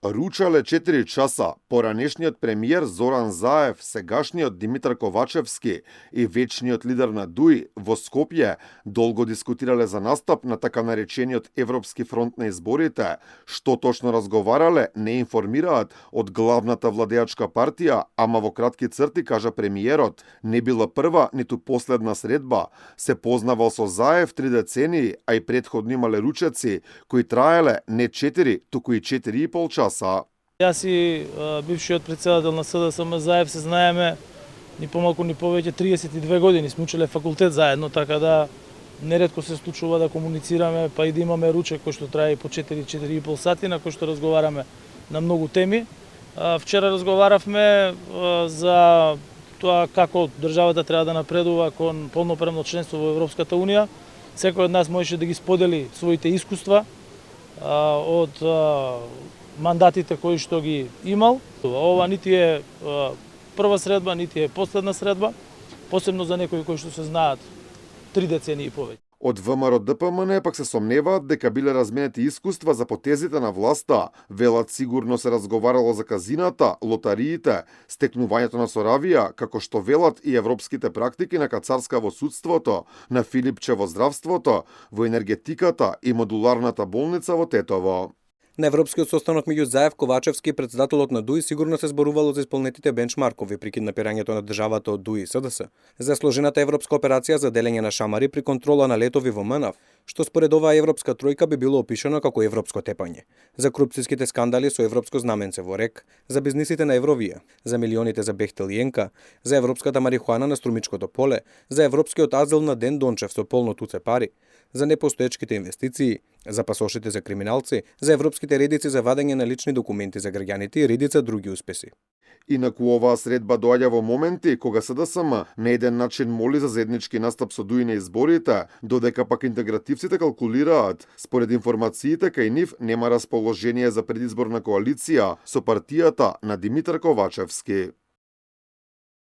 Ручале 4 часа, поранешниот премиер Зоран Заев, сегашниот Димитар Ковачевски и вечниот лидер на ДУИ во Скопје долго дискутирале за настап на така наречениот Европски фронт на изборите. Што точно разговарале, не информираат од главната владеачка партија, ама во кратки црти, кажа премиерот, не била прва ниту последна средба. Се познавал со Заев 3 децении, а и претходно имале ручеци, кои траеле не 4, туку и 4,5 часа. Јас и бившиот председател на СДСМ Заев се знаеме ни помалку ни повеќе 32 години, сме учеле факултет заедно, така да неретко се случува да комуницираме, па и да имаме ручек кој што трае по 4-4,5 сати, на кој што разговараме на многу теми. Вчера разговаравме за тоа како државата треба да напредува кон полноправно членство во Европската унија. Секој од нас можеше да ги сподели своите искуства од мандатите кои што ги имал. Ова нити е прва средба, нити е последна средба, посебно за некои кои што се знаат 3 децении и повеќе. Од ВМРО ДПМН пак се сомневаат дека биле разменети искуства за потезите на власта. Велат сигурно се разговарало за казината, лотариите, стекнувањето на соравија, како што велат и европските практики на Кацарска во судството, на Филипче во здравството, во енергетиката и модуларната болница во Тетово. На Европскиот состанок меѓу Заев, Ковачевски и председателот на ДУИ сигурно се зборувало за исполнетите бенчмаркови при киднапирањето на државата од ДУИ и СДС, за сложената европска операција за делење на шамари при контрола на летови во МНАВ, што според оваа европска тројка би било опишано како европско тепање, за корупцијските скандали со европско знаменце во РЕК, за бизнисите на Евровија, за милионите за Бехтел и Енка, за европската марихуана на Струмичкото поле, за европскиот азил на Ден Дончев со полно туце пари, за непостоечките инвестиции, за пасошите за криминалци, за европските редици за вадење на лични документи за граѓаните и редица други успеси. Инаку оваа средба доаѓа во моменти кога СДСМ на еден начин моли за заеднички настап со ДУИ на изборите, додека пак интегративците калкулираат, според информациите кај нив нема расположение за предизборна коалиција со партијата на Димитар Ковачевски.